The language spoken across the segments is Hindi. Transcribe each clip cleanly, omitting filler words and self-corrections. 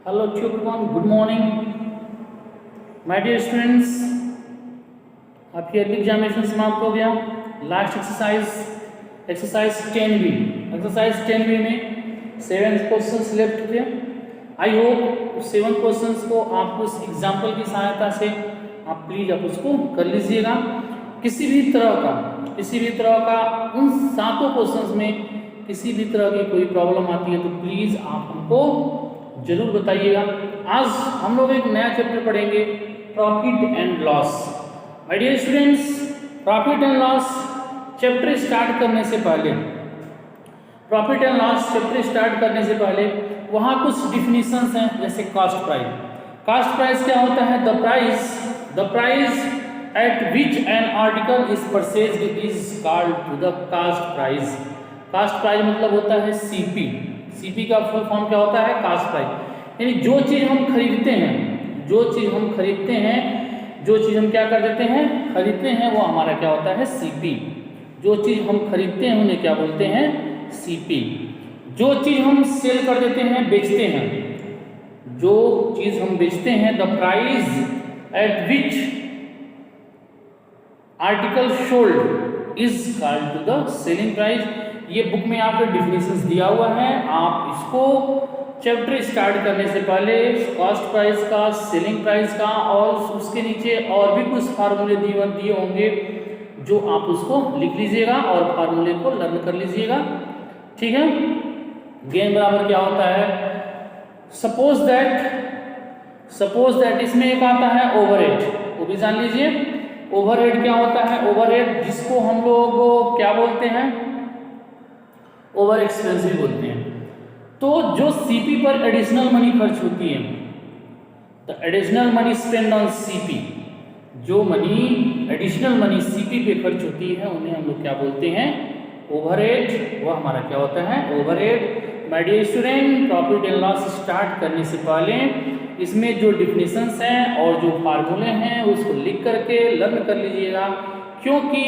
Hello to everyone, good morning. My dear students, आपकी ईयरली एग्जामिनेशन समाप्त हो गया. Last exercise 10B. Exercise 10B में 7 क्वेश्चंस लेफ्ट थे. आई होप 7 क्वेश्चंस को आप उस एग्जाम्पल की सहायता से आप प्लीज आप उसको कर लीजिएगा. किसी भी तरह का उन 7 क्वेश्चंस में किसी भी तरह की कोई प्रॉब्लम आती है तो प्लीज आप हमको जरूर बताइएगा. आज हम लोग एक नया चैप्टर पढ़ेंगे, profit and loss. My dear students, profit and loss chapter start करने से पहले वहाँ कुछ डिफिनीशंस हैं. जैसे कास्ट प्राइस क्या होता है? The price at which an article is purchased is called to the cost price. Cost price मतलब होता है सीपी का फुल फॉर्म क्या होता है? Cost price. यानी जो चीज़ हम खरीदते हैं वो हमारा क्या होता है? सीपी. जो चीज़ हम खरीदते हैं उन्हें क्या बोलते हैं? सीपी. जो चीज़ हम सेल कर देते हैं, बेचते हैं, the price at which article sold is called to the selling price. ये बुक में आपको डिफिनीशंस दिया हुआ है. आप इसको चैप्टर स्टार्ट करने से पहले कॉस्ट प्राइस का, सेलिंग प्राइस का और उसके नीचे और भी कुछ फार्मूले दिए होंगे जो आप उसको लिख लीजिएगा और फार्मूले को लर्न कर लीजिएगा. ठीक है. गेन बराबर क्या होता है? सपोज दैट इसमें एक आता है ओवरहेड, वो भी जान लीजिए. ओवरहेड क्या होता है? ओवरहेड जिसको हम लोग क्या बोलते हैं? ओवर एक्सपेंस भी बोलते हैं. तो जो सीपी पर एडिशनल मनी खर्च होती है, the additional money spend on CP, जो एडिशनल मनी सीपी पे खर्च होती है उन्हें हम लोग क्या बोलते हैं? ओवरहेड. वो हमारा क्या होता है? Overhead. My dear student, profit and loss start करने से पहले इसमें जो डिफिनीशंस हैं और जो फार्मूले हैं उसको लिख करके लर्न कर लीजिएगा, क्योंकि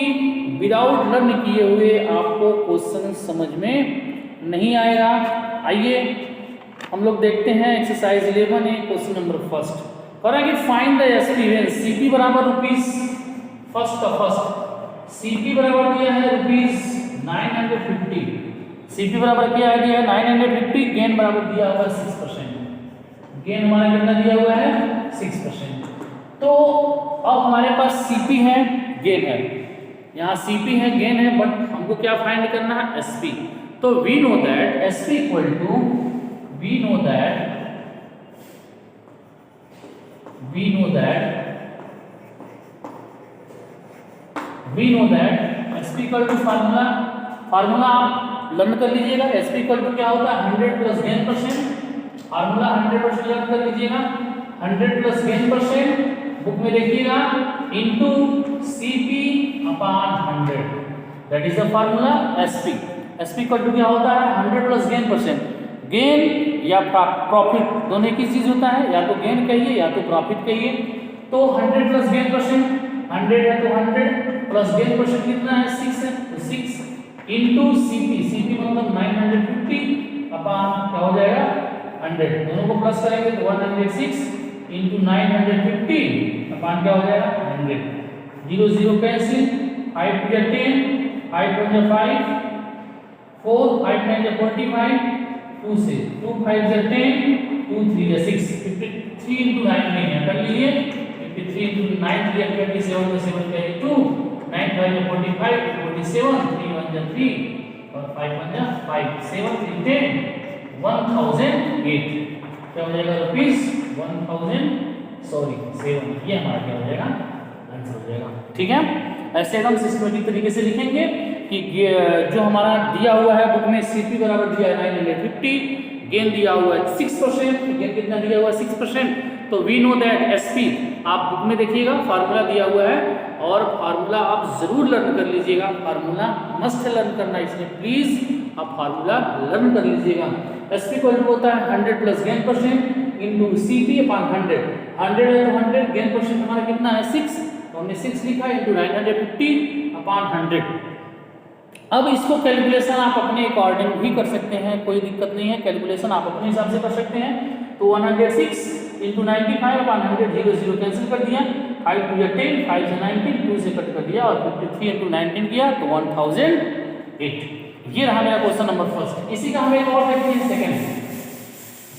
विदाउट लर्न किए हुए आपको क्वेश्चन समझ में नहीं आएगा. आइए हम लोग देखते हैं एक्सरसाइज 11 है, क्वेश्चन नंबर फर्स्ट. करेंगे find the SP when CP बराबर रुपीस फर्स्ट सीपी बराबर दिया है रुपीस 950. सीपी बराबर क्या दिया है? 950. गेन बराबर दिया हुआ है 6%. गेन हमारा कितना दिया हुआ है? 6%. तो अब हमारे पास सीपी है, गेन है. यहाँ सीपी है, गेन है, बट हमको क्या फाइंड करना है? एसपी. तो we know that SP equal to we know that SP equal to formula आप लर्न कर लीजिएगा. एसपी इक्वल टू क्या होता है? 100 plus gain percent. Formula 100% learn कर लीजिएगा. 100 प्लस गेन परसेंट बुक में देखिएगा into CP upon 100. That is the formula SP. SP equal to क्या होता है? 100 प्लस गेन परसेंट. गेन या प्रॉफिट दोनों की चीज होता है, या तो गेन कहिए या तो प्रॉफिट कहिए. तो 100 प्लस गेन परसेंट 100 है तो 100 प्लस गेन परसेंट कितना है? 6 है. तो 6 इनटू सीपी मतलब 950 अपॉन क्या हो जाएगा? 100. दोनों को प्लस करेंगे तो 106 इनटू 950 अपॉन क्या हो जाएगा? 100. 0 0 कैंसिल. 5 टू 10, 5 1 5, 4 5 9 45, 2 से 2 5 10, 2 3 6. 53 into 9 नहीं है, कर लीजिए. 53 into 9 3 27 तो 7 का 2, 9 5 45, 47, 3 1 3 और 5 1 5, 7 3 10, 1008. क्या हो जाएगा? रुपीस 7. ये हमारा क्या हो जाएगा? आंसर हो जाएगा. ठीक है. ऐसे हम सिस्टमेटिक तरीके से लिखेंगे कि जो हमारा दिया हुआ है बुक में सीपी बराबर दिया है 950, गेन दिया हुआ है 6%. गेन कितना दिया हुआ है? 6%. तो वी नो दैट एसपी आप बुक में देखिएगा, फार्मूला दिया हुआ है और फार्मूला आप जरूर लर्न कर लीजिएगा. फार्मूला मस्ट लर्न करना, इसलिए प्लीज आप फार्मूला लर्न कर लीजिएगा. एसपी इक्वल टू होता है 100 plus gain percent into CP upon 100. 100 है तो 100, गेन परसेंट हमारा कितना है? 6. तो हमने 6 लिखा इनटू 950 अपॉन 100. अब इसको कैलकुलेशन आप अपने अकॉर्डिंग भी कर सकते हैं, कोई दिक्कत नहीं है. कैलकुलेशन आप अपने हिसाब से कर सकते हैं. तो 106 इंटू 95 अपॉन 100, 0 0 कैंसिल कर दिया, 5 2 10, 5 से 19, 2 से कट कर दिया और 53 इंटू 19 किया तो 1008। ये रहा मेरा क्वेश्चन नंबर फर्स्ट। इसी का हमें एक और देख लीजिए सेकंड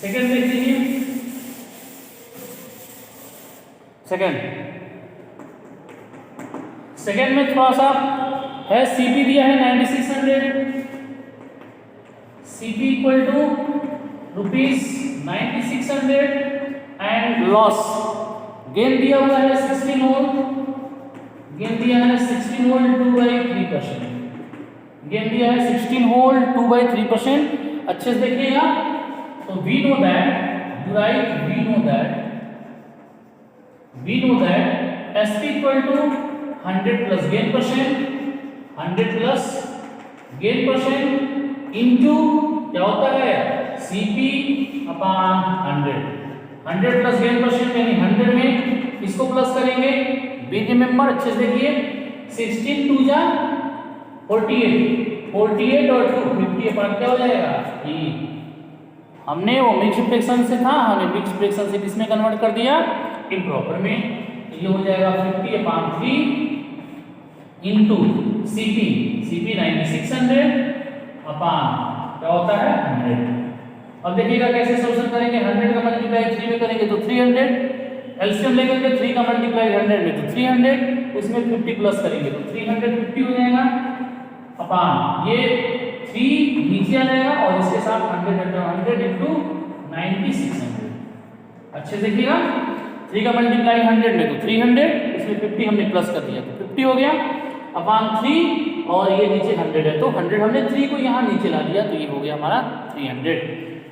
देख लीजिए। सेकंड में थोड़ा सा है, सीपी दिया है 9600, CP equal to ₹9600 and loss gain दिया हुआ है 16 वोल्ट, गेन दिया है 16 वोल्ट 2/3%, गेन दिया है 16 वोल्ट 2/3%। अच्छे से देखिएगा तो we know that SP equal to 100 plus gain percent, 100 plus gain percent into क्या होता है CP upon 100 plus gain percent यानी 100 में इसको प्लस करेंगे। बी रिमेंबर अच्छे से देखिए 16 2 जा 48 और 2 50 अपॉन क्या हो जाएगा ई। हमने वो मिक्स फ्रैक्शन से था, हमने मिक्स फ्रैक्शन से किसमें कन्वर्ट कर दिया इम्प्रॉपर में। ये हो जाएगा 50 अपॉन 3 इंटू सीपी 9600 अपॉन क्या होता है 100। अब देखिएगा कैसे सॉल्यूशन करेंगे, 100 का मल्टीप्लाई 3 में करेंगे तो 300, एलसीएम लेकर 3 का मल्टीप्लाई 100 में तो 300, उसमें 50 प्लस करेंगे तो 350 हो जाएगा अपॉन ये 3 नीचे आ जाएगा और इसके साथ 100 इंटू 9600। अच्छे से देखिएगा 3 का मल्टीप्लाई 100 में तो 300, इसमें 50 हमने प्लस कर दिया तो 50 हो गया अपॉन 3 और ये नीचे 100 है तो 100 हमने 3 को यहाँ नीचे ला दिया तो ये हो गया हमारा 300।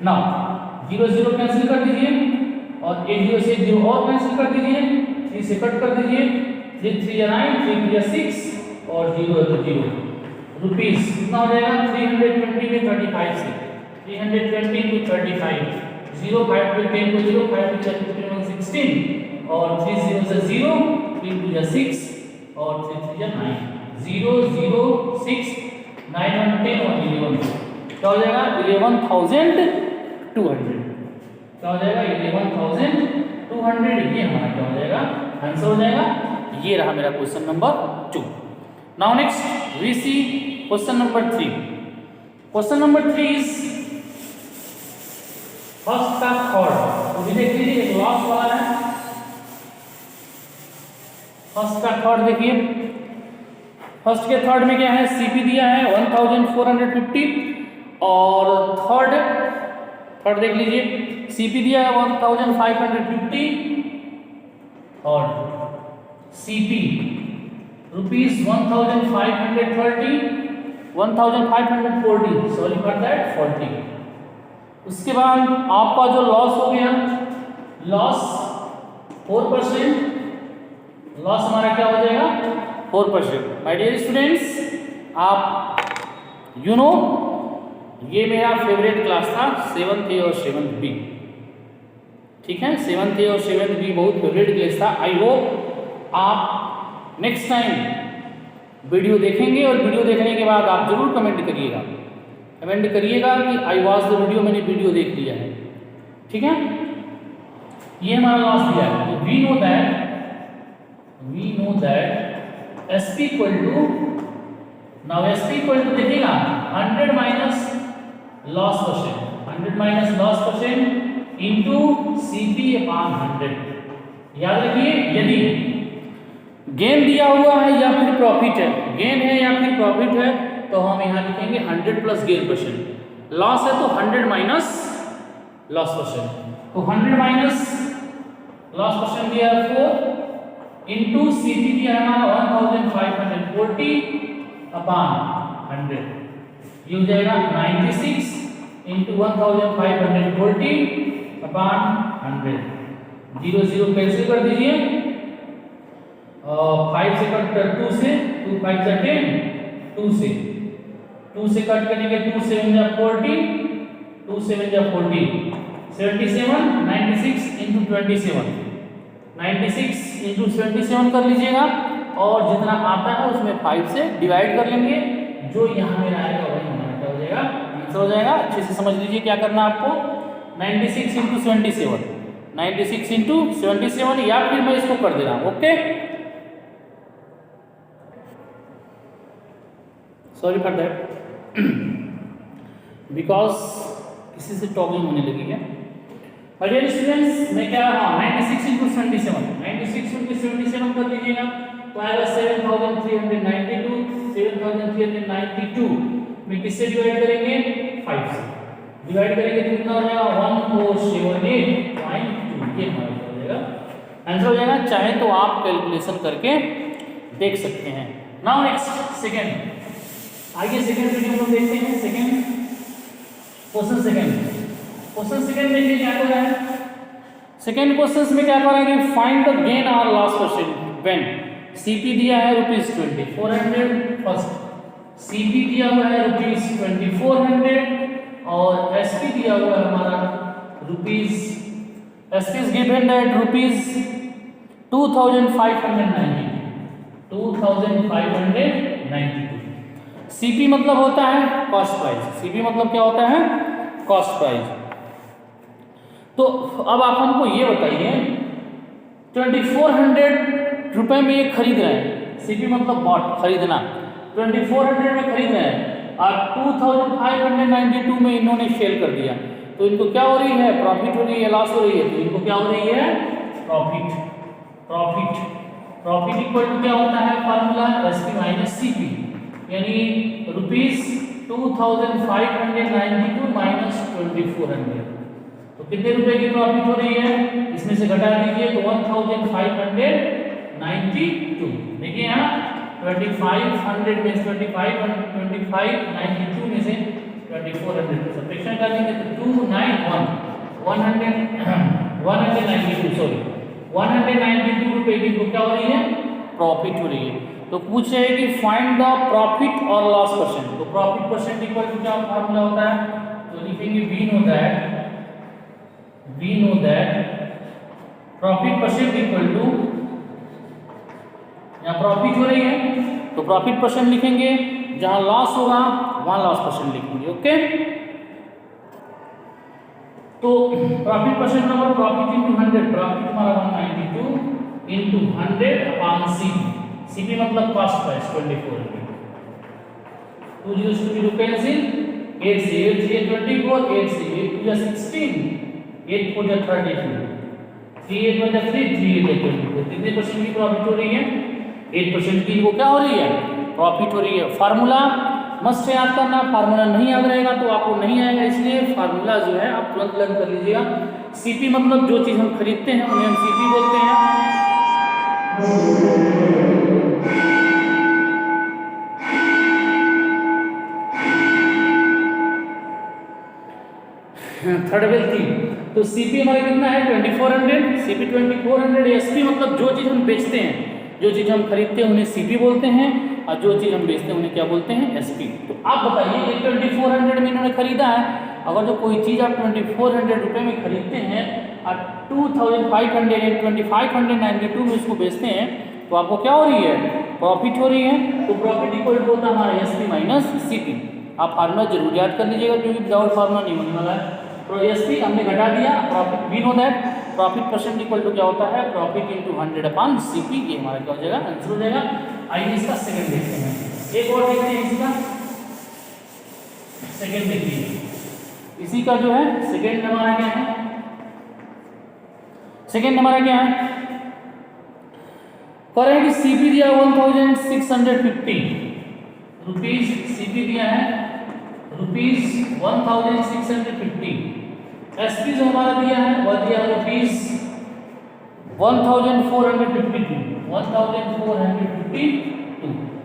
नाउ 0 0 कैंसिल कर दीजिए और 8 0 से 0 और कैंसिल कर दीजिए, 3 से कट कर दीजिए, 3 3 9 3 3 6 और 0 है तो 0 रुपीस कितना हो जाएगा 320 में 35 से 320 इंटू 35 0 5 पे 10 को 0 5 पे 15 16 और 3 0 से 0 3 2 6 और 3 3 9 0 0 6 9 1 10 और 11 क्या हो जाएगा 11200 क्या हो जाएगा 11200 ये हमारा क्या हो जाएगा आंसर हो जाएगा। ये रहा मेरा question number 2। Now next we see question number 3। Question number 3 is first का थर्ड, तो भी देख लीजिए एक लॉस वाला है। फर्स्ट का थर्ड देखिए, फर्स्ट के थर्ड में क्या है सीपी दिया है 1450 और थर्ड देख लीजिए सीपी दिया है 1550 और सीपी ₹1540 सॉरी फॉर दैट 40। उसके बाद आपका जो लॉस हो गया लॉस 4%, लॉस हमारा क्या हो जाएगा 4%। माय डियर स्टूडेंट्स आप यू नो ये मेरा फेवरेट क्लास था 7th A और 7th B, ठीक है 7th A और 7th B बहुत फेवरेट क्लास था। आई होप आप नेक्स्ट टाइम वीडियो देखेंगे और वीडियो देखने के बाद आप जरूर कमेंट करिएगा कि आई वॉच द वीडियो, मैंने वीडियो देख लिया है, ठीक है। ये हमारा लॉस दिया है तो we know that SP equal to now SP equal to देखिएगा 100 minus loss percent into CP upon 100। याद रखिए यदि गेन दिया हुआ है या फिर प्रॉफिट है, गेन है या फिर प्रॉफिट है तो हम यहाँ लिखेंगे 100 प्लस गेन परसेंट, लॉस है तो 100 माइनस लॉस परसेंट, तो 100 माइनस लॉस परसेंट दिया है 4 इंटू CP दिया है हमारा 1540 अपॉन 100, ये हो जाएगा 96 इंटू 1540 अपॉन 100। 0 0 कैंसिल कर दीजिए और 5 से कट कर 2 से 2 5 से 10 2 से कट करेंगे 2 7 जा 40 2 7 जा 40 77 96 इंटू 27 96 इंटू 77 कर लीजिएगा और जितना आता है उसमें 5 से डिवाइड कर लेंगे, जो यहाँ में आएगा वही हमारा क्या हो जाएगा आंसर हो जाएगा। अच्छे से समझ लीजिए क्या करना आपको, 96 इंटू 77, 96 इंटू 77, या फिर मैं इसको कर दे रहा हूँ। Okay, sorry for that, because किसी से टॉकिंग होने लगी है। डियर स्टूडेंट्स, मैं क्या 96 इंटू 77, 96 इंटू 77 कर दीजिएगा तो आएगा 7392, 7392 में किससे डिवाइड करेंगे? 5 से डिवाइड करेंगे तो कितना हो जाएगा? 1478.2, ये हमारा हो जाएगा आंसर हो जाएगा। चाहे तो आप कैलकुलेशन करके देख सकते हैं। नाउ नेक्स्ट सेकंड, आगे सेकंड वीडियो को देखते हैं। सेकंड क्वेश्चन, सेकंड देखिए क्या कर रहा है। सेकंड क्वेश्चन में क्या करेंगे? फाइंड द गेन और लॉस परसेंट व्हेन सीपी दिया है ₹2400, फर्स्ट सीपी दिया हुआ है ₹2400 और एसपी दिया हुआ है हमारा SP is given at ₹2592। CP मतलब होता है कॉस्ट प्राइस, सीपी मतलब क्या होता है? Cost price. तो अब आप हमको ये बताइए 2400 रुपए में ये खरीद रहे हैं, सीपी मतलब बॉट खरीदना, 2400 में खरीद रहे हैं और 2592 में इन्होंने सेल कर दिया, तो इनको क्या हो रही है? प्रॉफिट हो रही है, लॉस हो रही है? तो इनको क्या हो रही है? प्रॉफिट। प्रॉफिट इक्वल टू क्या होता है? फार्मूला एसपी माइनस सीपी, यानी ₹2592 माइनस 2400, तो कितने रुपए की प्रॉफिट हो रही है? इसमें से घटा दीजिए तो 1592। देखिए यहाँ 2500 में 2592 में से 2400 को सब्ट्रैक्शन कर देंगे तो 192 रुपए की क्या हो रही है? प्रॉफिट हो रही है। तो पूछ रहे हैं कि फाइंड द प्रॉफिट और लॉस परसेंट। तो प्रॉफिट परसेंट इक्वल टू क्या फार्मूला होता है? तो लिखेंगे we know that profit percent equal to, यहाँ प्रॉफिट हो रही है तो प्रॉफिट परसेंट लिखेंगे, जहां लॉस होगा वहां लॉस परसेंट लिखेंगे। ओके, तो profit percent number profit into 100, profit हमारा 192 इंटू 100 अपॉन सीपी, सीपी मतलब cost price 2400। 2 0 to be cancel, 8 से 8 से 24, 8 से 8 to 16, 8 4 जा 32, 3 8 1 जा 3, 3 8 जा 24। कितने परसेंट की प्रॉफिट हो रही है? 8% की वो क्या हो रही है? प्रॉफिट हो रही है। फार्मूला मस्ट है याद करना, फार्मूला नहीं याद रहेगा तो आपको नहीं आएगा, इसलिए फार्मूला जो है आप तुरंत लर्न कर लीजिएगा। सीपी मतलब जो चीज हम खरीदते हैं उन्हें हम सीपी बोलते हैं। थर्ड वेल थी, तो सीपी हमारा कितना है? 2400, सीपी 2400। एसपी मतलब जो चीज हम बेचते हैं, जो चीज हम खरीदते हैं उन्हें सीपी बोलते हैं, और जो चीज हम बेचते हैं उन्हें क्या बोलते हैं? एसपी। तो आप बताइए ये 2400 में इन्होंने खरीदा है, अगर जो कोई चीज आप 2400 रुपए में खरीदते हैं और 2592 में उसको बेचते हैं, तो आपको क्या हो रही है? प्रॉफिट हो रही है। तो प्रॉफिट इक्वल टू होता है हमारा एसपी माइनस सीपी। आप फार्मूला जरूर याद कर लीजिएगा क्योंकि विदाउट फार्मूला नहीं होने वाला है। तो एसपी हमने घटा दिया, profit we know that profit percent equal to क्या होता है? Profit into 100 upon CP. ये हमारा क्या हो जाएगा? आंसर हो जाएगा। आइए इसका सेकंड देखते हैं, एक और देखते हैं इसका सेकंड देखिए। इसी का जो है सेकंड हमारा क्या है? सेकंड हमारा क्या है? करें कि सीपी दिया 1650 रुपीज, सीपी दिया है ₹1650। एसपी जो हमारा दिया है वह दिया ₹1452।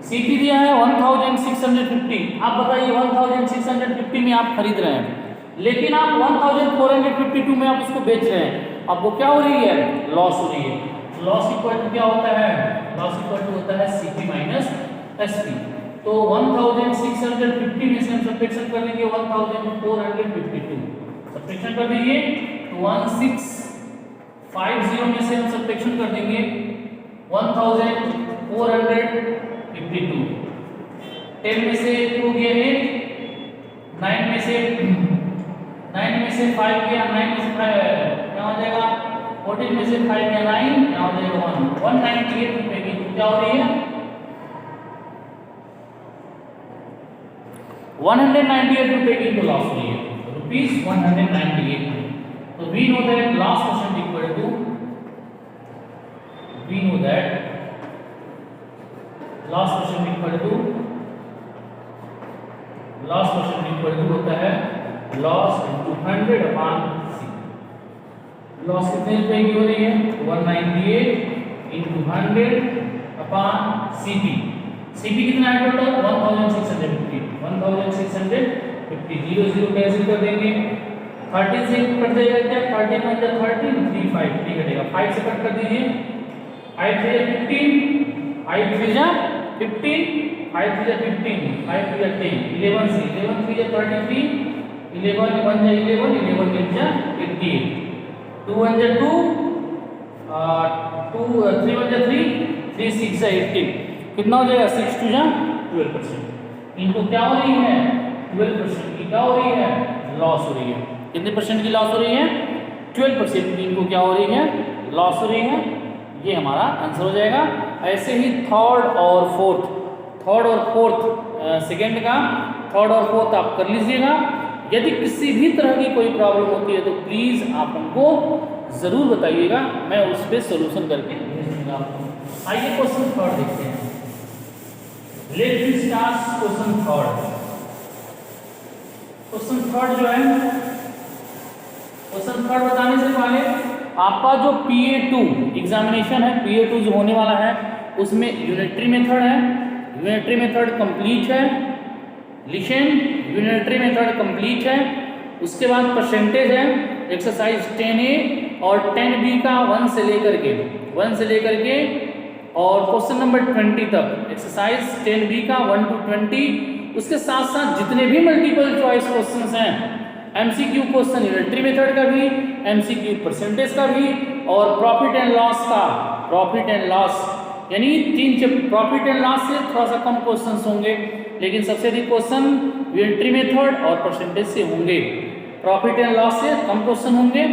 सीपी दिया है 1650। आप बताइए 1650 में आप खरीद रहे हैं, लेकिन आप 1452 में आप इसको बेच रहे हैं, आपको क्या हो रही है? लॉस हो रही है। लॉस इक्वल टू क्या होता है? लॉस इक्वल टू होता है सीपी माइनस एसपी। तो 1650 में से हम सब्ट्रैक्शन कर देंगे 1452, सब्ट्रैक्शन कर दीजिए तो 1650 में से हम सब्ट्रैक्शन कर देंगे 1452। 10 में से 2 गया 8, 9 में से से 5 गया, 9 में से 5 क्या हो जाएगा, 14 में से 5 गया 9, क्या हो जाएगा 1, 198 रुपए की क्या हो रही है, 198 रुपए की तो लॉस हुई है, ₹198। तो we know that last question equal to, we know that last question equal to होता है loss into 100 upon C. Loss कितने रुपए की हो रही है, 198 इनटू 100 अपॉन सीपी। सीपी कितना है टोटल, 1650, 1650, 0 कैंसिल कर देंगे, 30 से कट जाएगा क्या, 30 में 30, 3 5 3 कटेगा, 5 से कट कर दीजिए, 5 से 15, 5 से 15, 5 से 15, 5 से 10, 11 से 11 3 33, 11 1 जा 11, 11 8 जा 88, 2 1 जा 2, 2 3 1 जा 3, 3 6 जा 18, कितना हो जाएगा, 6 2 जा 12%। इनको क्या हो रही है, 12% की क्या हो रही है, लॉस हो रही है। कितने परसेंट की लॉस हो रही है, 12% की इनको क्या हो रही है, लॉस हो रही है। ये हमारा आंसर हो जाएगा। ऐसे ही थर्ड और फोर्थ सेकेंड का थर्ड और फोर्थ आप कर लीजिएगा। यदि किसी भी तरह की कोई प्रॉब्लम होती है तो प्लीज़ आप हमको ज़रूर बताइएगा, मैं उस पर सोल्यूशन करके भेज दूँगा आपको। आइए क्वेश्चन थर्ड देखते हैं। Let me start question third. Question third जो है, क्वेश्चन थर्ड बताने से पहले आपका जो PA2 एग्जामिनेशन है, PA2 जो होने वाला है उसमें यूनिटरी मेथड है, यूनिटरी मेथड कंप्लीट है, लिशन यूनिटरी मेथड कंप्लीट है। उसके बाद परसेंटेज है, एक्सरसाइज 10A और 10B का 1 से लेकर के और क्वेश्चन नंबर 20 तक, एक्सरसाइज 10B का 1 to 20। उसके साथ साथ जितने भी मल्टीपल चॉइस क्वेश्चंस हैं, MCQ क्वेश्चन यूनिटरी मेथड का भी, MCQ परसेंटेज का भी और प्रॉफिट एंड लॉस का, प्रॉफिट एंड लॉस यानी 3 प्रॉफिट एंड लॉस से थोड़ा सा कम क्वेश्चंस होंगे, लेकिन सबसे अधिक क्वेश्चन यूनिटरी मेथड और परसेंटेज से होंगे। प्रॉफिट एंड लॉस से कम क्वेश्चन होंगे।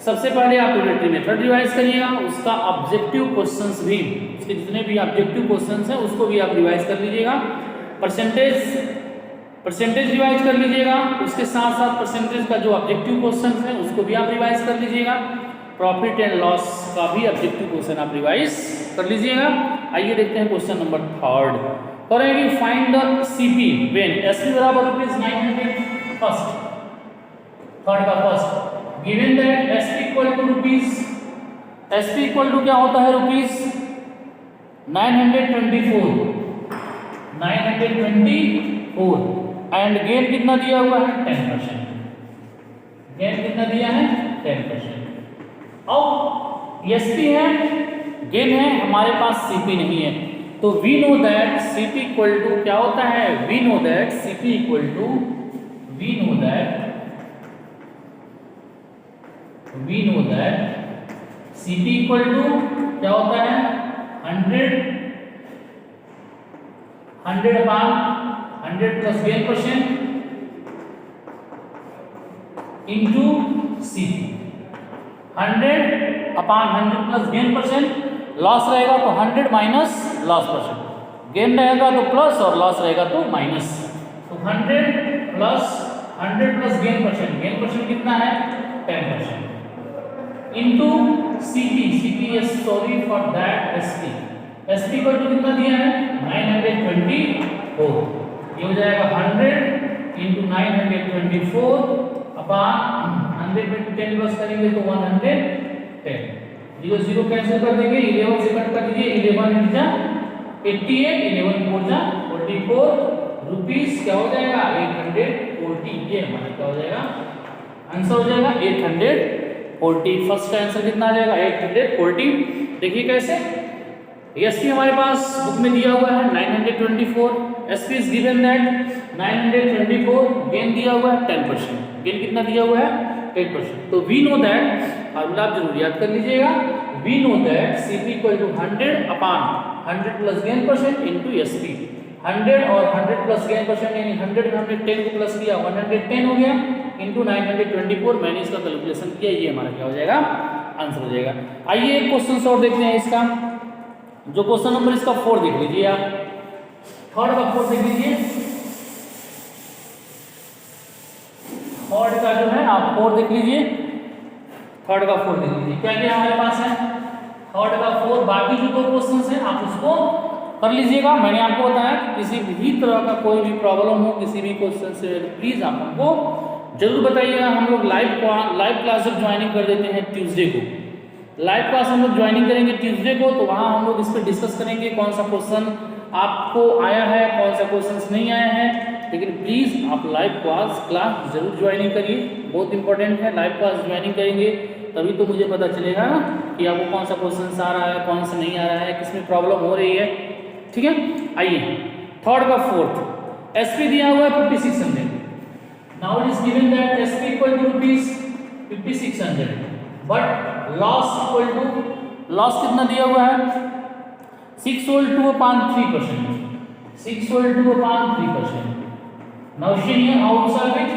सबसे पहले आप यूनिटरी मेथड रिवाइज करिएगा, उसका ऑब्जेक्टिव क्वेश्चंस भी, उसके जितने भी ऑब्जेक्टिव क्वेश्चंस हैं उसको भी आप रिवाइज कर लीजिएगा। परसेंटेज रिवाइज कर लीजिएगा, उसके साथ साथ परसेंटेज का जो ऑब्जेक्टिव क्वेश्चंस है उसको भी आप रिवाइज कर लीजिएगा। प्रॉफिट एंड लॉस का भी ऑब्जेक्टिव क्वेश्चन आप रिवाइज कर लीजिएगा। आइए देखते हैं क्वेश्चन नंबर थर्ड। करेंगे find the CP when SP बराबर ₹900 फर्स्ट, थर्ड का first given that SP equal to rupees, SP equal to क्या होता है ₹924 एंड गेन कितना दिया हुआ है 10%, गेन कितना दिया है 10%। अब एसपी है, गेन है, हमारे पास सीपी नहीं है, तो we know that CP equal to क्या होता है, we know that CP equal to, we know that CP equal to क्या होता है 100 upon 100 plus gain percent into CP. 100 upon 100 plus gain percent, loss रहेगा तो 100 माइनस लॉस परसेंट, गेन रहेगा तो प्लस और लॉस रहेगा तो माइनस। तो 100 प्लस गेन परसेंट कितना है 10% into CP, sorry for that SP को कितना दिया है 924, ये हो जाएगा 100 इंटू 924 अपॉन 100 में 10 प्लस करेंगे तो 110, 0 कैंसिल कर देंगे, 11 से कट कर दीजिए, 11 जा 88, 11 4 जा 44 रुपीस, क्या हो जाएगा 840। ये हमारा क्या हो जाएगा आंसर हो जाएगा 840। फर्स्ट का आंसर कितना आ जाएगा 840। देखिए कैसे, एसपी हमारे पास बुक में दिया हुआ है 924, SP is given that 924, gain दिया हुआ है 10%, गेन कितना दिया हुआ है 10%। तो वी नो दैट, फार्मूला आप जरूर याद कर लीजिएगा, we know that CP equal to 100 upon 100 plus gain percent into SP. 100 और 100 प्लस गेन परसेंट यानी 100 में हमने 10 को प्लस किया 110 हो गया इंटू 924 मैंने इसका कैलकुलेशन किया, ये हमारा क्या हो जाएगा आंसर हो जाएगा। आइए एक क्वेश्चन और देखते हैं इसका, जो क्वेश्चन नंबर इसका 4 देख लीजिए आप, थर्ड का 4 देख लीजिए। थर्ड का जो है आप 4 देख लीजिए, थर्ड का 4 देख लीजिए, क्या क्या हमारे पास है थर्ड का 4। बाकी जो 2 क्वेश्चन हैं आप उसको कर लीजिएगा। मैंने आपको बताया कि किसी भी तरह का कोई भी प्रॉब्लम हो किसी भी क्वेश्चन से प्लीज आप हमको जरूर बताइएगा। हम लोग लाइव क्लास जब ज्वाइनिंग कर देते हैं ट्यूसडे को, लाइव क्लास हम लोग ज्वाइनिंग करेंगे ट्यूसडे को, तो वहाँ हम लोग इस पर डिस्कस करेंगे कौन सा क्वेश्चन आपको आया है कौन सा क्वेश्चन नहीं आया है। लेकिन प्लीज़ आप लाइव क्लास जरूर ज्वाइनिंग करिए, बहुत इंपॉर्टेंट है। लाइव क्लास ज्वाइनिंग करेंगे तभी तो मुझे पता चलेगा ना कि आपको कौन सा क्वेश्चन आ रहा है कौन सा नहीं आ रहा है, किसमें प्रॉब्लम हो रही है, ठीक है। आइए थर्ड का 4th एसपी दिया हुआ है 5600। Now it is given that SP equal to rupees 5600 but loss कितना दिया हुआ है 6 whole 2 upon 3%, 6 whole 2 upon 3%. Now see here how to solve it.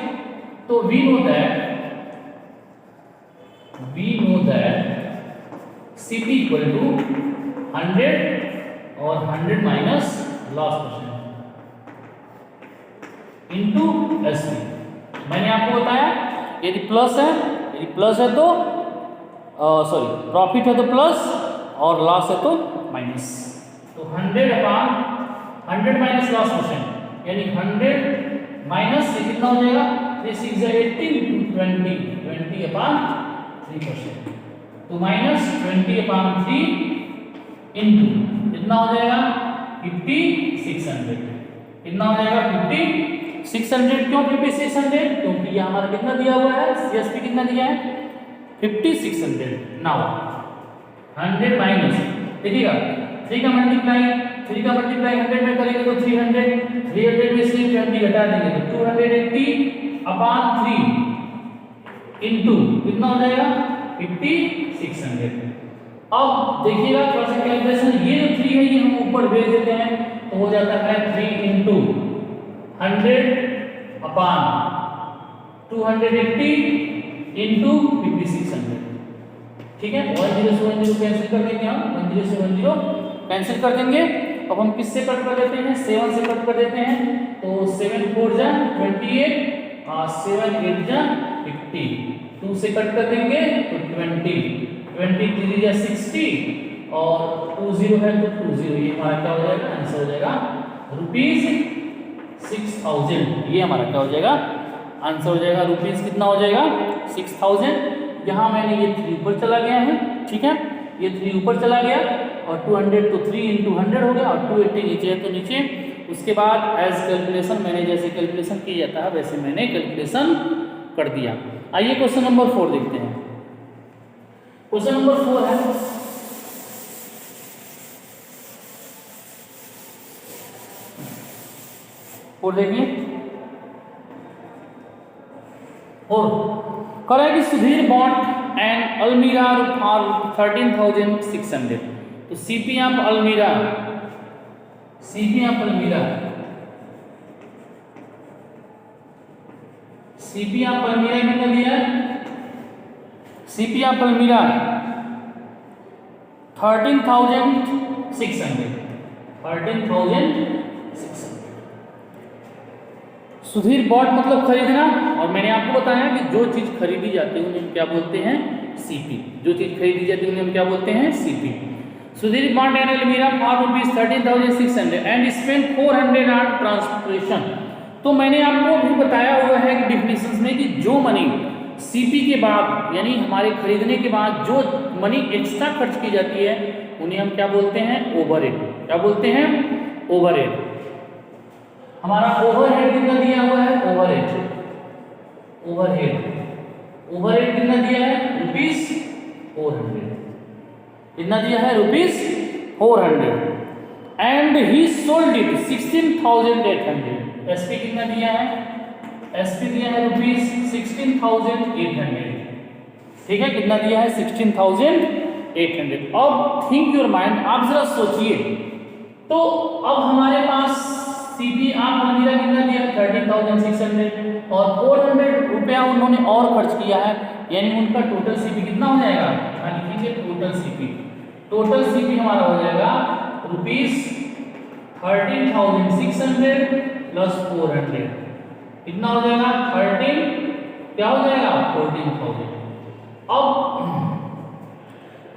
So we know that CP equal to 100 और 100 minus loss percent into SP। मैंने आपको बताया यदि प्लस है तो सॉरी प्रॉफिट है तो प्लस और लॉस है तो माइनस। तो 100 अपॉन 100 माइनस लॉस परसेंट यानी 100 माइनस ये कितना हो जाएगा 3 6 18 20 अपॉन 3%। तो माइनस 20 अपॉन 3 इंटू कितना हो जाएगा 5600। कितना हो जाएगा 5600। क्यों 5600? क्योंकि ये हमारा कितना दिया हुआ है सीएसपी कितना दिया है 5600। नाउ 100 माइनस देखिएगा 3 का मल्टीप्लाई 100 में करेंगे तो 300 में से 20 घटा देंगे तो 280 अपॉन 3 इंटू कितना हो जाएगा 5600। अब देखिएगा थोड़ा सा कैलकुलेशन, ये जो 3 है ये हम ऊपर भेज देते हैं तो हो जाता है 3 इंटू 100 अपॉन 280 इंटू 5600। ठीक है 10 से 10 कैंसिल कर देंगे हम 10 से 10 कैंसिल कर देंगे। अब हम किससे कट कर देते हैं 7 से कट कर देते हैं तो 7 4 जा 28 और 7 8 जा 50। 2 से कट कर देंगे तो 20 3 जा 60 और 20 है तो 20। ये हमारा क्या हो जाएगा आंसर हो जाएगा रुपीज 6000। ये हमारा क्या हो जाएगा आंसर हो जाएगा रुपीज कितना हो जाएगा 6000। यहाँ मैंने ये 3 ऊपर चला गया है, ठीक है ये 3 ऊपर चला गया और 200 तो 3 इंटू 100 हो गया और 280 नीचे है तो नीचे। उसके बाद एज कैलकुलेशन मैंने जैसे कैलकुलेशन किया जाता है वैसे मैंने कैलकुलेशन कर दिया। आइए क्वेश्चन नंबर 4 देखते हैं। क्वेश्चन नंबर 4 है और देखिए और करें कि सुधीर बॉट एंड अलमीरा फॉर 13,600। तो सीपी ऑफ अलमीरा कितना दिया है सीपी ऑफ अलमीरा 13,600। सुधीर बॉट मतलब खरीदना और मैंने आपको बताया कि जो चीज खरीदी जाती है उन्हें हम क्या बोलते हैं सीपी। जो चीज खरीदी जाती है उन्हें हम क्या बोलते हैं सीपी। सुधीर बॉट एंड अलमीरा for rupees 13,600 and spend 400 on transportation. तो मैंने आपको भी बताया हुआ है कि डिफिनेशंस में कि जो मनी सीपी के बाद यानी हमारे खरीदने के बाद जो मनी एक्स्ट्रा खर्च की जाती है उन्हें हम क्या बोलते हैं ओवरहेड। क्या बोलते हैं ओवरहेड। हमारा ओवरहेड कितना दिया हुआ है ओवरहेड कितना दिया है रुपीज 400। कितना दिया है rupees 400 and he sold it 16,800। SP कितना दिया है एसपी दिया है रुपीज 16,800। ठीक है कितना दिया है 16,800। अब थिंक योर माइंड आप जरा सोचिए तो अब हमारे पास सीपी आप अलमीरा कितना दिया 13,600 और 400 रुपया उन्होंने और खर्च किया है, यानी उनका टोटल सीपी कितना हो जाएगा, लिखेंगे टोटल सीपी। टोटल सीपी हमारा हो जाएगा ₹13,600 प्लस 400 कितना हो जाएगा 13 क्या हो जाएगा 14,000। अब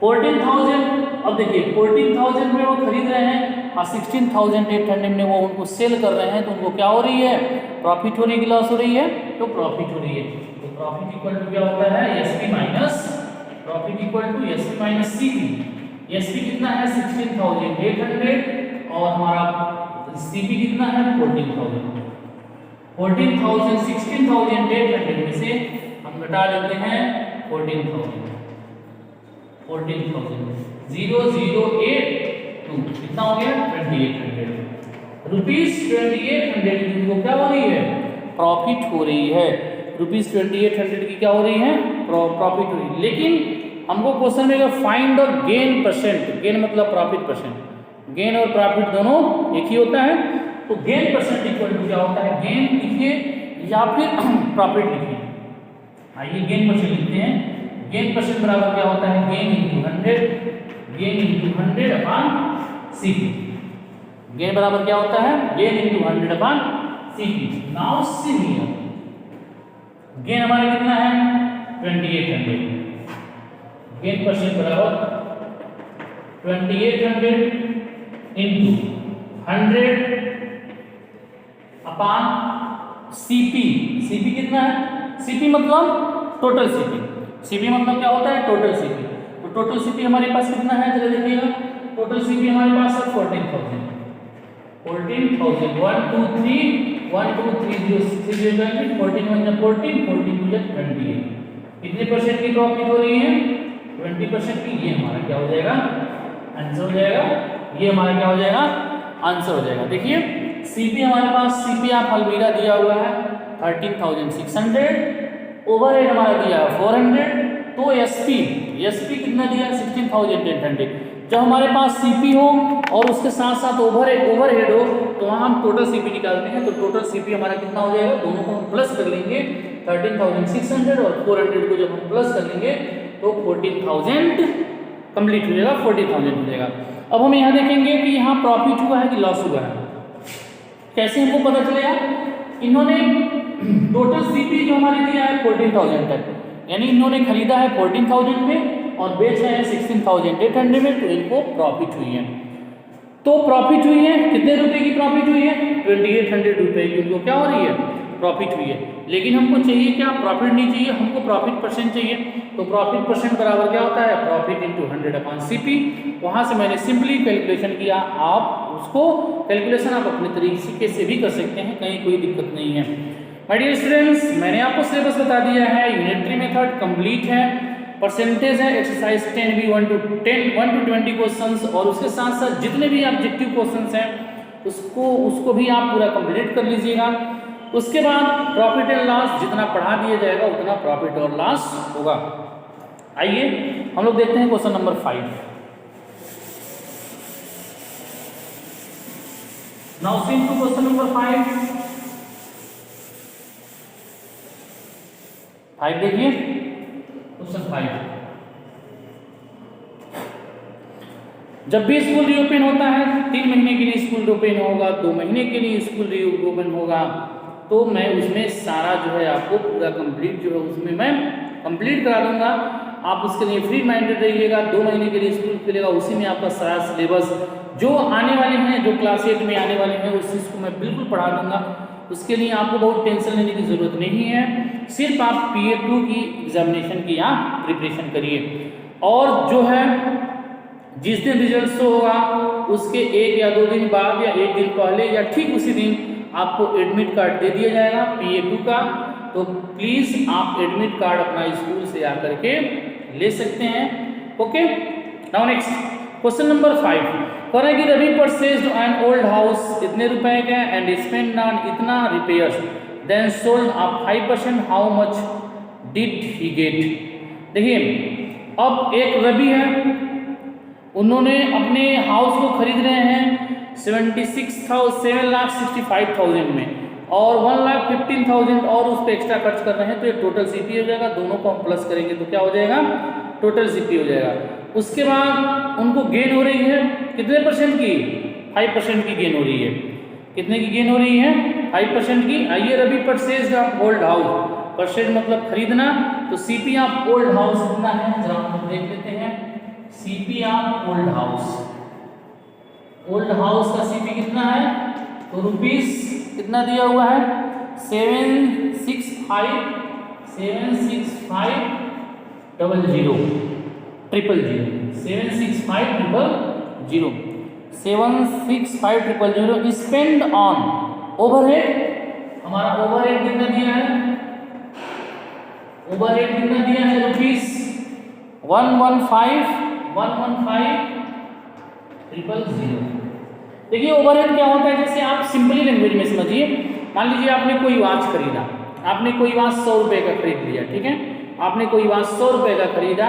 14,000 अब देखिए 14,000 में वो खरीद रहे हैं और 16,800 में वो उनको सेल कर रहे हैं, तो उनको क्या हो रही है, प्रॉफिट हो रही है कि लॉस हो रही है, तो प्रॉफिट हो रही है। तो प्रॉफिट इक्वल टू क्या होता है SP minus profit equal to SP minus CP. SP कितना है 16,800 और हमारा सीपी कितना है 14,000। 16,800 में से हम घटा देते हैं 14,000 0,082 कितना हो गया 2,800 ₹2,800 की उनको क्या हो रही है प्रॉफिट हो रही है, ₹2,800 की क्या हो रही है प्रॉफिट हो रही है। लेकिन हमको क्वेश्चन में find the gain percent, gain मतलब प्रॉफिट परसेंट, गेन और प्रॉफिट दोनों एक ही होता है, तो गेन परसेंट इक्वल टू क्या होता है, गेन लिखिए या फिर प्रॉफिट लिखिए। आइए गेन परसेंट लिखते हैं। गेन परसेंट बराबर क्या होता है gain into 100 upon CP. Gain बराबर क्या होता है gain into 100 upon CP. Now see here gain हमारा कितना है 2,800। गेन परसेंट बराबर 2,800 इंटू 100 अपॉन सीपी। सीपी कितना है, सीपी मतलब टोटल सीपी। सीपी मतलब क्या होता है टोटल सीपी। तो टोटल सीपी हमारे पास कितना है जरा देखिएगा, टोटल सीपी हमारे पास है 14,000 1 2 3 1 2 3 0 6 0 14 1 14 14 2 28। कितने परसेंट की प्रॉफिट हो रही है 20% की। ये हमारा क्या हो जाएगा आंसर हो जाएगा, ये हमारा क्या हो जाएगा आंसर हो जाएगा। देखिए सीपी हमारे पास, सीपी आप अलमीरा दिया हुआ है 13,600, ओवरहेड हमारा दिया है 400, तो एसपी कितना दिया 16,800। जब हमारे पास सीपी हो और उसके साथ साथ ओवरहेड हो तो वहाँ हम टोटल सीपी निकालते हैं। तो टोटल सीपी हमारा कितना हो जाएगा, दोनों को हम प्लस कर लेंगे 13,600 और 400 को जब हम प्लस कर लेंगे तो 14,000 कंप्लीट हो जाएगा, 40,000 हो जाएगा। अब हम यहाँ देखेंगे कि यहाँ प्रॉफिट हुआ है कि लॉस हुआ है, कैसे हमको पता चलेगा। इन्होंने टोटल सीपी जो हमारे दिया है 14,000 तक, यानी इन्होंने खरीदा है 14,000 में और बेचा है 16,800 में, तो इनको प्रॉफिट हुई है। तो प्रॉफिट हुई है कितने रुपए की प्रॉफिट हुई है 2,800 रुपए की उनको क्या हो रही है प्रॉफिट हुई है। लेकिन हमको चाहिए क्या, प्रॉफिट नहीं चाहिए, हमको प्रॉफिट परसेंट चाहिए। तो प्रॉफिट परसेंट बराबर क्या होता है प्रॉफिट इंटू 100 अपॉन सीपी। वहां से मैंने सिंपली कैलकुलेशन किया, आप उसको कैलकुलेशन आप अपने तरीके से भी कर सकते हैं, कहीं कोई दिक्कत नहीं है। माय डियर स्टूडेंट्स, मैंने आपको सिलेबस बता दिया है, यूनिट 3 मेथड कंप्लीट है, परसेंटेज है एक्सरसाइज 10B 1 to 20 क्वेश्चंस, और उसके साथ साथ जितने भी ऑब्जेक्टिव क्वेश्चंस हैं उसको भी आप पूरा कंप्लीट कर लीजिएगा। उसके बाद प्रॉफिट एंड लॉस जितना पढ़ा दिया जाएगा उतना प्रॉफिट और लॉस होगा। आइए हम लोग देखते हैं question number 5। Now see to question number 5 देखिए क्वेश्चन 5। जब भी स्कूल रीओपन होता है 3 महीने के लिए स्कूल रीओपन होगा, 2 महीने के लिए स्कूल रीओपन होगा, तो मैं उसमें सारा जो है आपको पूरा कंप्लीट जो है उसमें मैं कंप्लीट करा दूंगा। आप उसके लिए फ्री माइंडेड रहिएगा। 2 महीने के लिए स्कूल खुलेगा, उसी में आपका सारा सिलेबस जो आने वाले हैं, जो क्लास 8 में आने वाले हैं, उस चीज़ को मैं बिल्कुल पढ़ा दूंगा। उसके लिए आपको बहुत टेंशन लेने की ज़रूरत नहीं है, सिर्फ आप PA2 की एग्जामिनेशन की आप प्रिपरेशन करिए। और जो है जिस दिन रिजल्ट शो होगा उसके 1 या 2 दिन बाद या 1 दिन पहले या ठीक उसी दिन आपको एडमिट कार्ड दे दिया जाएगा PA2 का। तो प्लीज़ आप एडमिट कार्ड अपना स्कूल से आकर के ले सकते हैं। Okay, now next question number 5। कह कि Ravi purchased an old house इतने रुपए का एंड स्पेंड ऑन इतना repairs then sold up 5%, how much did he get. देखिए अब एक रवि है, उन्होंने अपने हाउस को खरीद रहे हैं 7,65,000 में और 1,15,000 और उस पर एक्स्ट्रा खर्च कर रहे हैं, तो ये टोटल सीपी हो जाएगा। दोनों को हम प्लस करेंगे तो क्या हो जाएगा, टोटल सीपी हो जाएगा। उसके बाद उनको गेन हो रही है कितने परसेंट की, 5% की गेन हो रही है। कितने की गेन हो रही है, 5% की। आइए Ravi purchase of old house, purchase मतलब खरीदना, तो सीपी ऑफ ओल्ड हाउस कितना है जरा हम देख लेते हैं। CP of old house, old house का सीपी कितना है, तो रुपीस कितना दिया हुआ है 765,000 765,000 स्पेंड ऑन ओवरहेड। हमारा ओवरहेड कितना दिया है, ओवरहेड कितना दिया है रुपीस 115,000। देखिए ओवरहेड क्या होता है, जैसे आप सिंपली लैंग्वेज में समझिए। मान लीजिए आपने कोई वॉच खरीदा, आपने कोई वॉच 100 रुपए का खरीद लिया, ठीक है, आपने कोई वॉच 100 रुपए का खरीदा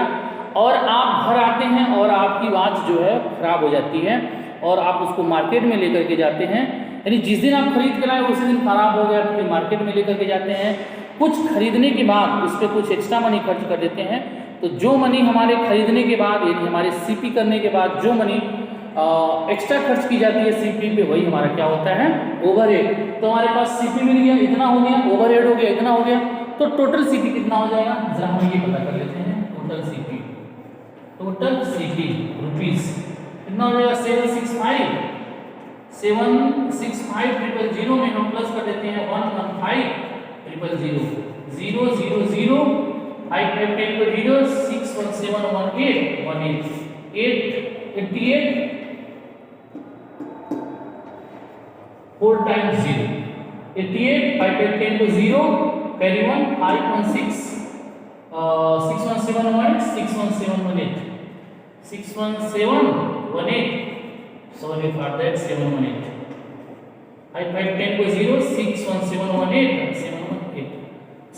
और आप घर आते हैं और आपकी वॉच जो है खराब हो जाती है और आप उसको मार्केट में लेकर के जाते हैं, यानी जिस दिन आप खरीद कर आए उसी दिन खराब हो गया, फिर मार्केट में लेकर के जाते हैं। कुछ खरीदने के बाद उस पर कुछ एक्स्ट्रा मनी खर्च कर देते हैं, तो जो मनी हमारे खरीदने के बाद यानी हमारे सीपी करने के बाद जो मनी एक्स्ट्रा खर्च की जाती है सीपी पे, वही हमारा क्या होता है, ओवरहेड। तो हमारे पास सीपी मिल गया, इतना हो गया, ओवरहेड हो गया, इतना हो गया, तो टोटल सीपी कितना हो जाएगा जरा हम ये पता कर लेते हैं। टोटल सीपी रुपीस कितना हो जाएगा 765,000 में हम प्लस कर देते हैं 115,000 0 0 0 5 5 10 को 0 6 1 7 1 8 1 8 88 4 times 0 88 5 5 10 को 0 carry 1 5 1 6 6 1 7 1 6 1 7 1 8 6 1 7 1 8 sorry for that 7 1 8 5 5 10 को 0 6 1 7 1 8 7 1 8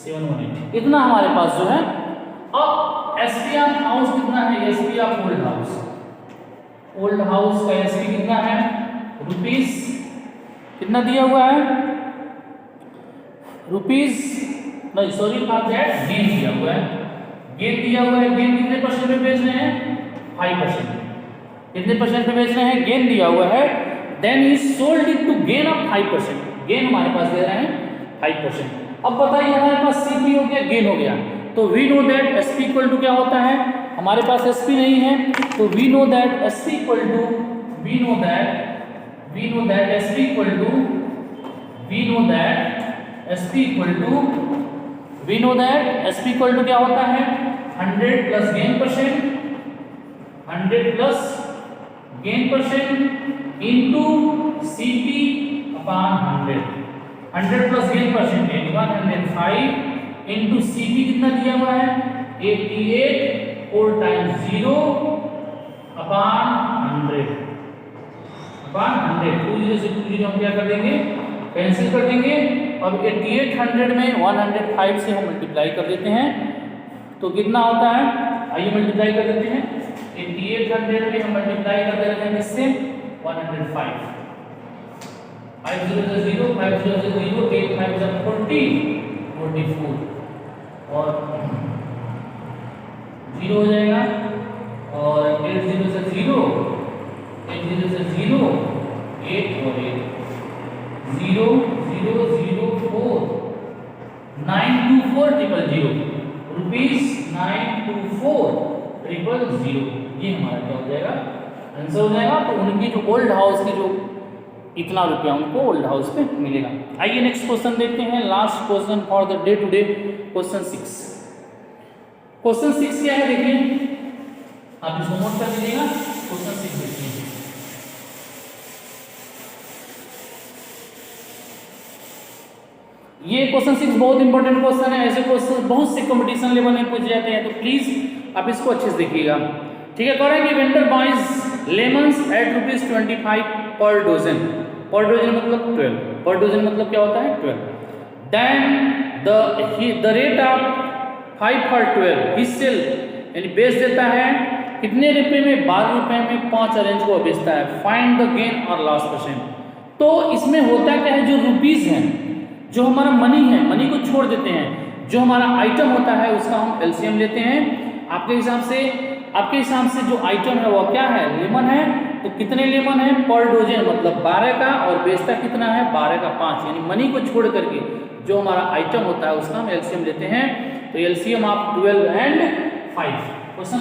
7 1 8 इतना हमारे पास जो है। अब एसपी ऑफ हाउस कितना है, SP of old house, old house का एसपी कितना है रुपीस कितना दिया हुआ है, रुपीस नहीं सॉरी फॉर दैट गेन दिया हुआ है, गेन दिया हुआ है। गेन कितने परसेंट पे बेच रहे हैं, 5%। कितने परसेंट पे बेच रहे हैं, गेन दिया हुआ है। Then he sold it to gain of 5%, gain हमारे पास दे रहे हैं 5%। अब बताइए हमारे पास सीपी हो गया, गेन हो गया, तो we know that SP equal to क्या होता है, हमारे पास एसपी नहीं है, तो we know that SP equal to we know that SP equal to क्या होता है 100 plus gain percent, 100 plus gain percent into CP upon 100 plus gain percent यानी 105 इनटू सीपी कितना दिया हुआ है 88 4 टाइम्स 0 अपॉन 100 2 0 से 2 0 हम क्या कर देंगे, कैंसिल कर देंगे। अब 8800 में 105 से हम मल्टीप्लाई कर देते हैं, तो कितना होता है, आइए मल्टीप्लाई कर देते हैं। 8800 में हम मल्टीप्लाई कर देते हैं इससे 105 5 0 0 5 0 0 8 5 40 44 और 0 हो जाएगा और 8 0 से 0 8 0 से 0 8 और 8 0 0 0 4 924 000 रुपीस 924 000 ये हमारा क्या हो जाएगा, आंसर हो जाएगा। तो उनकी जो ओल्ड हाउस की जो इतना रुपया उनको ओल्ड हाउस पे मिलेगा। आइए नेक्स्ट क्वेश्चन देखते हैं, last question for the day today, question 6। Question 6 क्या है देखिए, आप इसको नोट कर लीजिएगा। क्वेश्चन 6 देखिए, ये क्वेश्चन 6 बहुत इंपॉर्टेंट क्वेश्चन है। ऐसे क्वेश्चन बहुत से कंपटीशन लेवल में पूछ जाते हैं, तो प्लीज आप इसको अच्छे से देखिएगा, ठीक है। कह रहा है कि वेंडर बाइज लेमन्स एट ₹25 पर डोजन, पर डोजन मतलब 12, पर डोजन मतलब क्या होता है 12। Then the rate of 5 for 12 he sell यानी बेच देता है कितने रुपए में? 12 रुपए में 5 ऑरेंज को बेचता है। फाइंड द गेन और लॉस परसेंट। तो इसमें होता क्या है, जो रुपीस है, जो हमारा मनी है, मनी को छोड़ देते हैं, जो हमारा आइटम होता है उसका हम एलसीएम लेते हैं। आपके हिसाब से जो आइटम है वो क्या है? लेमन है। तो कितने लेमन है? पर डोजन, मतलब 12 का, और बेचता कितना है? 12 का 5, यानी मनी को छोड़ करके जो हमारा आइटम होता है उसका हम एलसीएम लेते हैं। तो LCM of 12 and 5। Question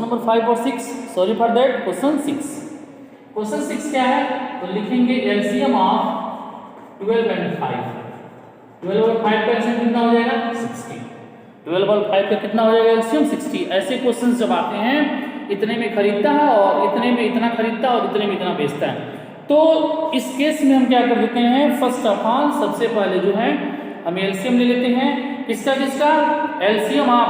number 5 और 6, सॉरी फॉर दैट, क्वेश्चन 6 क्या है? तो लिखेंगे एलसीएम ऑफ 12 एंड 5। 12 और 5 का एलसीएम कितना हो जाएगा? 60। 12 और 5 का कितना हो जाएगा एलसीएम? 60। ऐसे क्वेश्चन जब आते हैं, इतने में खरीदता है और इतने में इतना खरीदता है और इतने में इतना बेचता है, तो इस केस में हम क्या कर देते हैं? फर्स्ट ऑफ ऑल सबसे पहले जो है हम एलसीएम ले लेते हैं। किसका एलसीएम ऑफ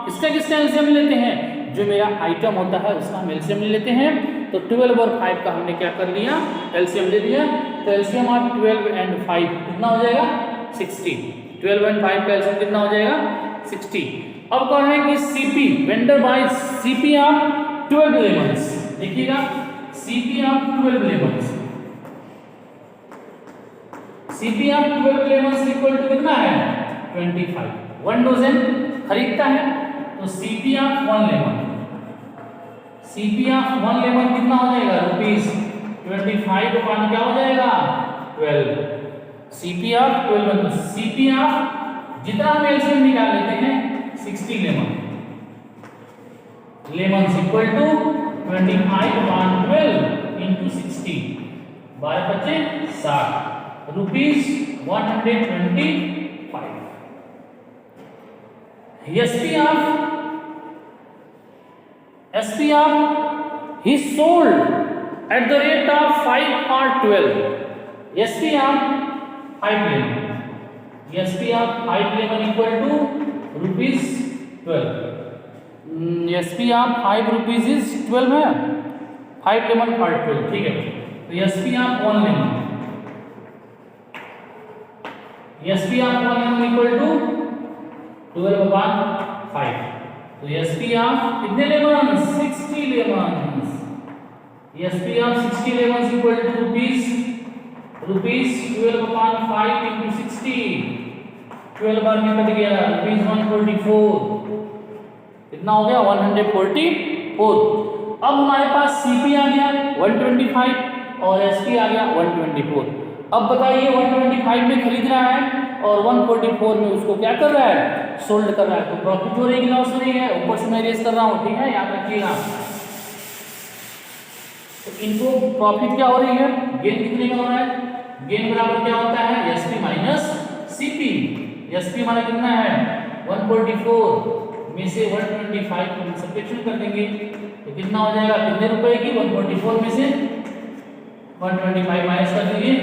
किसका एलसीएम लेते हैं? जो मेरा आइटम होता है उसका हम एलसीएम ले लेते हैं। तो 12 और 5 का हमने क्या कर लिया? एलसीएम ले लिया। तो एलसीएम ऑफ 12 एंड 5 कितना हो जाएगा? 60। 12 एंड 5 का एलसीएम कितना हो जाएगा? 60। अब कौन है कि CP, vendor buys CP of 12 lemons. देखिएगा, CP of 12 lemons, CP of 12 lemons equal to कितना है? 25। 1 डोजन खरीदता है, तो CP of 1 lemon, CP of 1 lemon कितना हो जाएगा? रुपीस 25 का पानी क्या हो जाएगा? 12। सीपी ऑफ 12, तो सीपी ऑफ जितना हम एलसीएम निकाल लेते हैं 60 lemon equal to 25/12 into 60, 12×5 = 60 rupees 125। SP of he sold at the rate of 5/12. SP of 5 lemon. SP of 5 lemon equal to rupees 12. SP of 5 rupees is 12 है, 5 lemon for 12, ठीक है। तो SP of 1 lemon, SP of 1 lemon equal to 12/5। तो SP of कितने lemon? 60 lemon. SP of 60 lemon equal to rupees 12/5 into 60, 12 बार में कट गया, रुपीस 144, कितना हो गया? 144। अब हमारे पास सीपी आ गया 125 और एसपी आ गया 124। अब बताइए 125 में खरीद रहा है और 144 में उसको क्या कर रहा है? सोल्ड कर रहा है। तो प्रॉफिट हो रही है, लॉस हो रही है? ऊपर से मैं रेस कर रहा हूँ, ठीक है, याद रखिएगा। तो इनको प्रॉफिट क्या हो रही है? गेन कितने का हो रहा है? गेन बराबर क्या होता है? SP minus CP. एसपी हमारा कितना है? 144 में से 125 को हम सब्ट्रैक्शन कर देंगे, तो कितना हो जाएगा? कितने रुपए की? 144 में से 125 माइनस कर दीजिए,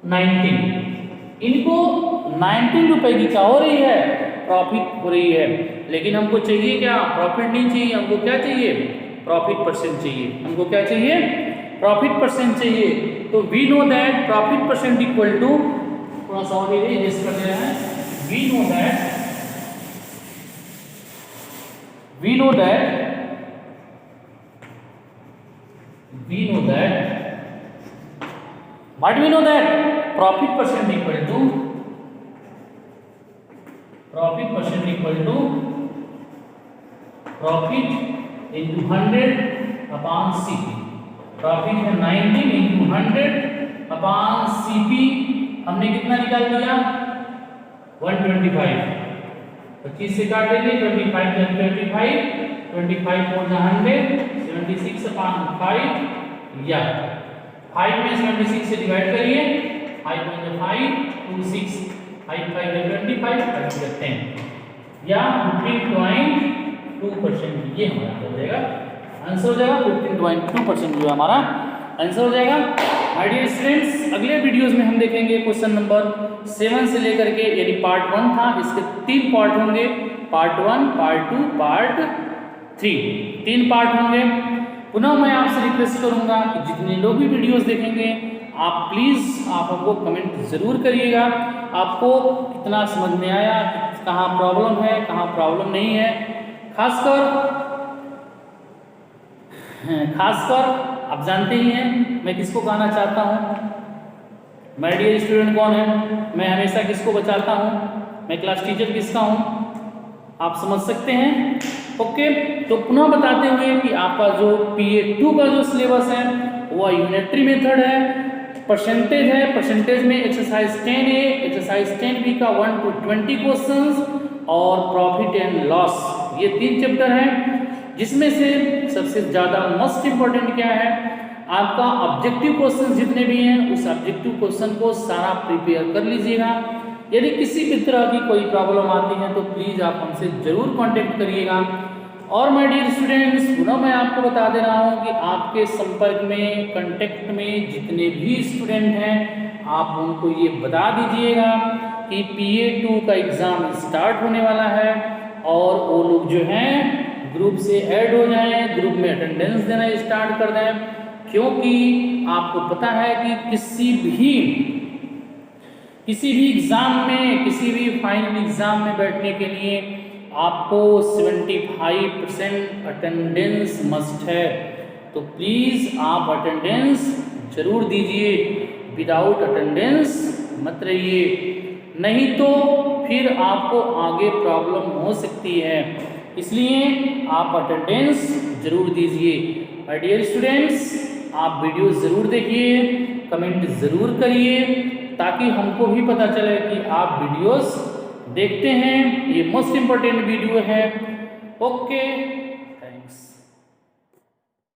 19। इनको 19 रुपए की क्या हो रही है? प्रॉफिट हो रही है। लेकिन हमको चाहिए क्या? प्रॉफिट नहीं चाहिए, हमको क्या चाहिए? प्रॉफिट परसेंट चाहिए। हमको क्या चाहिए? प्रॉफिट परसेंट चाहिए। तो we know that profit percent equal to, थोड़ा सा और एडजस्ट कर दे रहे हैं, we know that what we know that profit percent equal to profit into 100/CP। Profit है 19 into 100/CP। हमने कितना निकाल लिया? 125। 25 से काट देंगे, 25 × 25, 25 4 × 100, 76/5 या 5 में 76 से डिवाइड करिए, 5 × 5 2 6, 5 5 × 25 5 × 10 या 15.2%। ये हमारा हो जाएगा आंसर, हो जाएगा 15.2% जो हमारा आंसर हो जाएगा। माय डियर स्टूडेंट्स, अगले वीडियोस में हम देखेंगे क्वेश्चन नंबर 7 से लेकर के, यानी पार्ट 1 था, इसके 3 पार्ट होंगे, पार्ट 1, पार्ट 2, पार्ट 3, 3 पार्ट होंगे। पुनः मैं आपसे रिक्वेस्ट करूंगा कि जितने लोग भी वीडियोस देखेंगे आप प्लीज़ आप हमको कमेंट ज़रूर करिएगा, आपको कितना समझ में आया, कहाँ प्रॉब्लम है, कहाँ प्रॉब्लम नहीं है। खासकर आप जानते ही हैं मैं किसको कहना चाहता हूँ। माय डियर स्टूडेंट कौन है, मैं हमेशा किसको बचाता हूँ, मैं क्लास टीचर किसका हूँ, आप समझ सकते हैं। ओके, तो पुनः बताते हुए कि आपका जो PA2 का जो सिलेबस है वह यूनिटरी मेथड है, परसेंटेज है, परसेंटेज में एक्सरसाइज 10A, एक्सरसाइज 10B का 1 to 20 क्वेश्चंस और प्रॉफिट एंड लॉस, ये 3 चैप्टर हैं, जिसमें से सबसे ज़्यादा मोस्ट इम्पोर्टेंट क्या है, आपका ऑब्जेक्टिव क्वेश्चन जितने भी हैं उस ऑब्जेक्टिव क्वेश्चन को सारा प्रिपेयर कर लीजिएगा। यदि किसी भी तरह की कोई प्रॉब्लम आती है तो प्लीज़ आप हमसे ज़रूर कांटेक्ट करिएगा। और माय डियर स्टूडेंट्स, पुनः मैं आपको बता दे रहा हूँ कि आपके संपर्क में, कांटेक्ट में जितने भी स्टूडेंट हैं आप उनको ये बता दीजिएगा कि PA2 का एग्ज़ाम स्टार्ट होने वाला है और वो लोग जो हैं ग्रुप से ऐड हो जाएं, ग्रुप में अटेंडेंस देना स्टार्ट कर दें, क्योंकि आपको पता है कि किसी भी एग्ज़ाम में, किसी भी फाइनल एग्ज़ाम में बैठने के लिए आपको 75% अटेंडेंस मस्ट है। तो प्लीज़ आप अटेंडेंस जरूर दीजिए, विदाउट अटेंडेंस मत रहिए, नहीं तो फिर आपको आगे प्रॉब्लम हो सकती है, इसलिए आप अटेंडेंस जरूर दीजिए। माय डियर स्टूडेंट्स, आप वीडियो ज़रूर देखिए, कमेंट ज़रूर करिए, ताकि हमको भी पता चले कि आप वीडियोस देखते हैं, ये मोस्ट इम्पोर्टेंट वीडियो है। ओके।